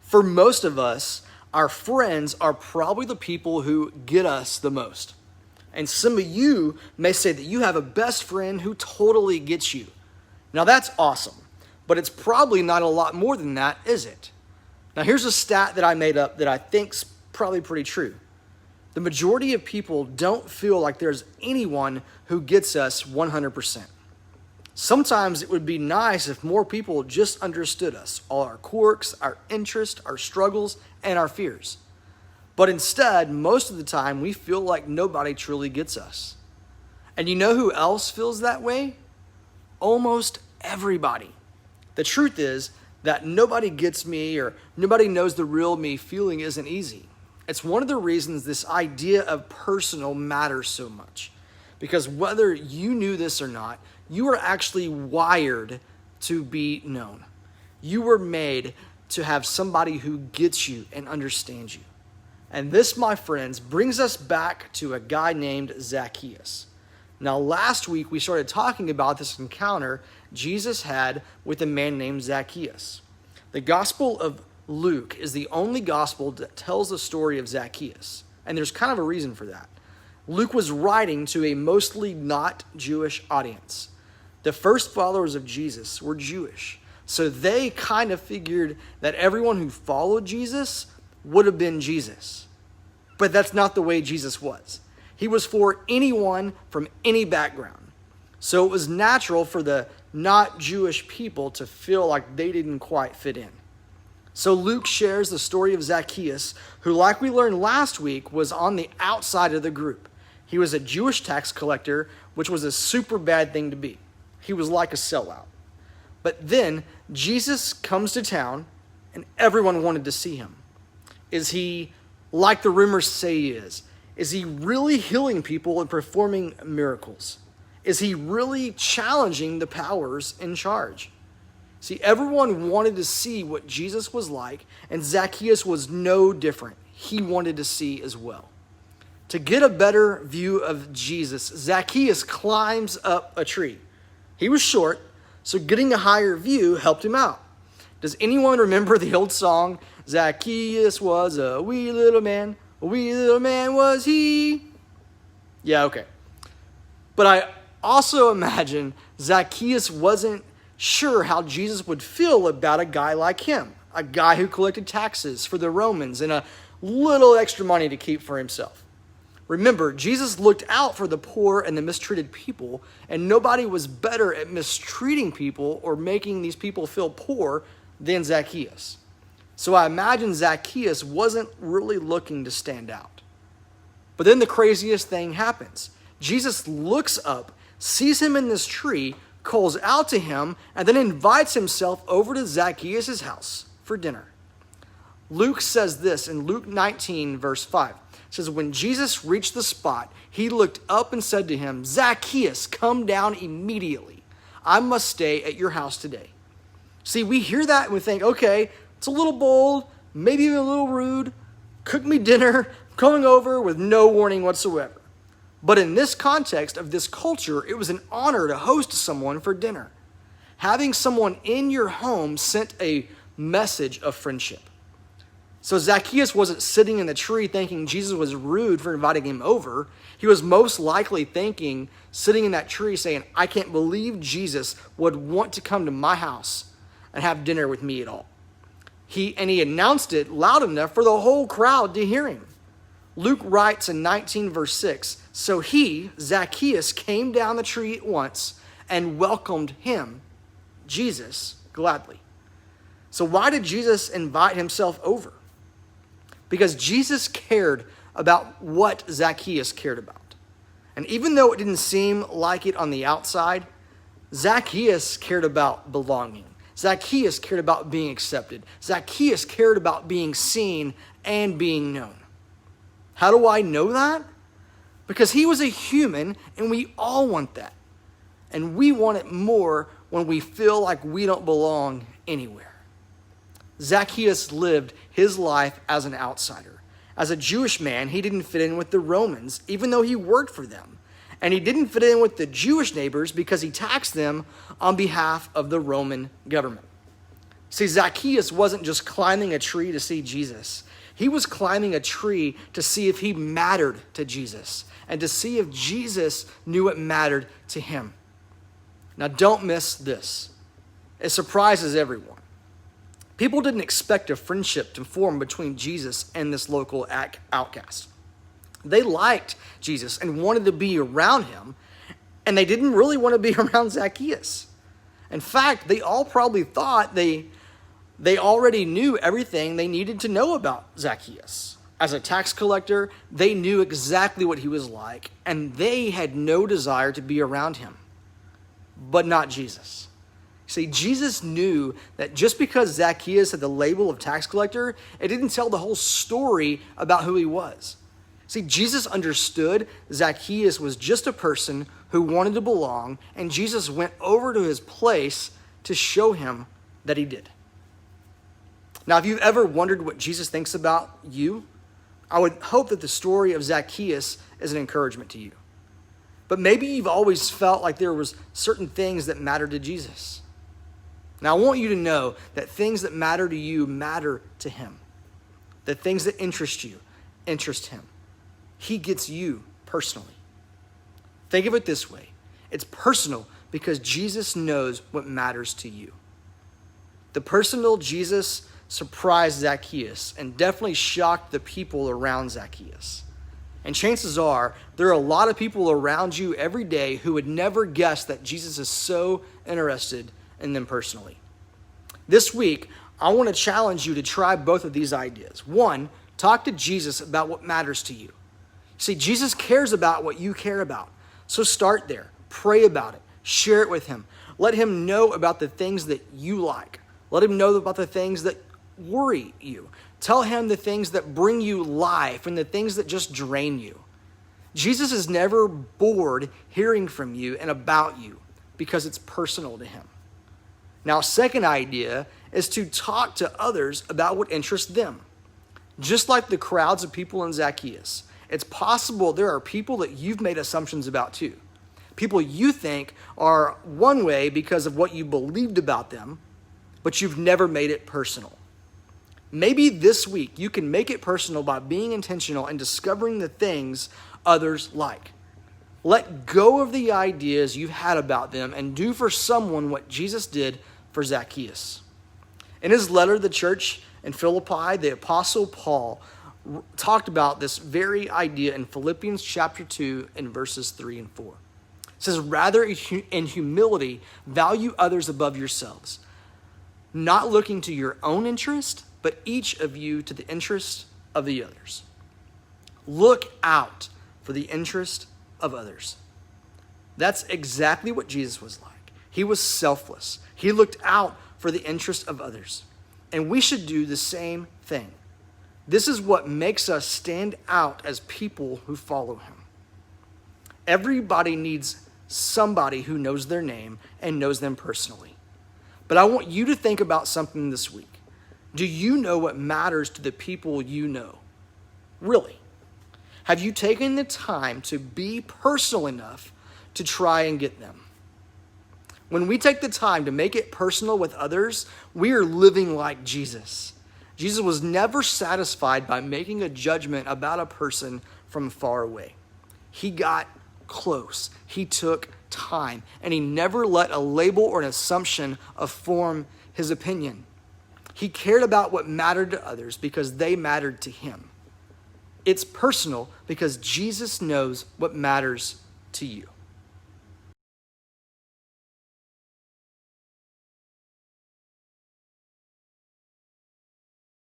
For most of us, our friends are probably the people who get us the most. And some of you may say that you have a best friend who totally gets you. Now that's awesome, but it's probably not a lot more than that, is it? Now here's a stat that I made up that I think's probably pretty true. The majority of people don't feel like there's anyone who gets us 100%. Sometimes it would be nice if more people just understood us, all our quirks, our interests, our struggles, and our fears. But instead, most of the time, we feel like nobody truly gets us. And you know who else feels that way? Almost everybody. The truth is that nobody gets me or nobody knows the real me feeling isn't easy. It's one of the reasons this idea of personal matters so much. Because whether you knew this or not, you are actually wired to be known. You were made to have somebody who gets you and understands you. And this, my friends, brings us back to a guy named Zacchaeus. Now, last week we started talking about this encounter Jesus had with a man named Zacchaeus. The Gospel of Luke is the only gospel that tells the story of Zacchaeus. And there's kind of a reason for that. Luke was writing to a mostly not Jewish audience. The first followers of Jesus were Jewish. So they kind of figured that everyone who followed Jesus would have been Jesus. But that's not the way Jesus was. He was for anyone from any background. So it was natural for the not Jewish people to feel like they didn't quite fit in. So Luke shares the story of Zacchaeus, who, like we learned last week, was on the outside of the group. He was a Jewish tax collector, which was a super bad thing to be. He was like a sellout. But then Jesus comes to town, and everyone wanted to see him. Is he like the rumors say he is? Is he really healing people and performing miracles? Is he really challenging the powers in charge? See, everyone wanted to see what Jesus was like, and Zacchaeus was no different. He wanted to see as well. To get a better view of Jesus, Zacchaeus climbs up a tree. He was short, so getting a higher view helped him out. Does anyone remember the old song, Zacchaeus was a wee little man was he? Yeah, okay. But I also imagine Zacchaeus wasn't sure how Jesus would feel about a guy like him, a guy who collected taxes for the Romans and a little extra money to keep for himself. Remember, Jesus looked out for the poor and the mistreated people, and nobody was better at mistreating people or making these people feel poor than Zacchaeus. So I imagine Zacchaeus wasn't really looking to stand out. But then the craziest thing happens. Jesus looks up, sees him in this tree, calls out to him, and then invites himself over to Zacchaeus' house for dinner. Luke says this in Luke 19, verse 5. It says, when Jesus reached the spot, he looked up and said to him, Zacchaeus, come down immediately. I must stay at your house today. See, we hear that and we think, okay, it's a little bold, maybe even a little rude. Cook me dinner, coming over with no warning whatsoever. But in this context of this culture, it was an honor to host someone for dinner. Having someone in your home sent a message of friendship. So Zacchaeus wasn't sitting in the tree thinking Jesus was rude for inviting him over. He was most likely thinking, sitting in that tree saying, I can't believe Jesus would want to come to my house and have dinner with me at all. He announced it loud enough for the whole crowd to hear him. Luke writes in 19 verse 6, so he, Zacchaeus, came down the tree at once and welcomed him, Jesus, gladly. So why did Jesus invite himself over? Because Jesus cared about what Zacchaeus cared about. And even though it didn't seem like it on the outside, Zacchaeus cared about belonging. Zacchaeus cared about being accepted. Zacchaeus cared about being seen and being known. How do I know that? Because he was a human and we all want that. And we want it more when we feel like we don't belong anywhere. Zacchaeus lived his life as an outsider. As a Jewish man, he didn't fit in with the Romans, even though he worked for them. And he didn't fit in with the Jewish neighbors because he taxed them on behalf of the Roman government. See, Zacchaeus wasn't just climbing a tree to see Jesus. He was climbing a tree to see if he mattered to Jesus and to see if Jesus knew what mattered to him. Now, don't miss this. It surprises everyone. People didn't expect a friendship to form between Jesus and this local outcast. They liked Jesus and wanted to be around him, and they didn't really want to be around Zacchaeus. In fact, they all probably thought they already knew everything they needed to know about Zacchaeus. As a tax collector, they knew exactly what he was like, and they had no desire to be around him. But not Jesus. See, Jesus knew that just because Zacchaeus had the label of tax collector, it didn't tell the whole story about who he was. See, Jesus understood Zacchaeus was just a person who wanted to belong, and Jesus went over to his place to show him that he did. Now, if you've ever wondered what Jesus thinks about you, I would hope that the story of Zacchaeus is an encouragement to you. But maybe you've always felt like there was certain things that mattered to Jesus. Now, I want you to know that things that matter to you matter to him. The things that interest you interest him. He gets you personally. Think of it this way. It's personal because Jesus knows what matters to you. The personal Jesus surprised Zacchaeus and definitely shocked the people around Zacchaeus. And chances are there are a lot of people around you every day who would never guess that Jesus is so interested in them personally. This week, I want to challenge you to try both of these ideas. One, talk to Jesus about what matters to you. See, Jesus cares about what you care about. So start there. Pray about it. Share it with him. Let him know about the things that you like. Let him know about the things that worry you. Tell him the things that bring you life and the things that just drain you. Jesus is never bored hearing from you and about you because it's personal to him. Now, second idea is to talk to others about what interests them. Just like the crowds of people in Zacchaeus, it's possible there are people that you've made assumptions about too. People you think are one way because of what you believed about them, but you've never made it personal. Maybe this week you can make it personal by being intentional and discovering the things others like. Let go of the ideas you've had about them and do for someone what Jesus did for Zacchaeus. In his letter to the church in Philippi, the Apostle Paul talked about this very idea in Philippians chapter 2 and verses 3 and 4. It says, rather in humility, value others above yourselves, not looking to your own interest, but each of you to the interest of the others. Look out for the interest of others. That's exactly what Jesus was like. He was selfless. He looked out for the interest of others. And we should do the same thing. This is what makes us stand out as people who follow him. Everybody needs somebody who knows their name and knows them personally. But I want you to think about something this week. Do you know what matters to the people you know? Really? Have you taken the time to be personal enough to try and get them? When we take the time to make it personal with others, we are living like Jesus. Jesus was never satisfied by making a judgment about a person from far away. He got close. He took time, and he never let a label or an assumption form his opinion. He cared about what mattered to others because they mattered to him. It's personal because Jesus knows what matters to you.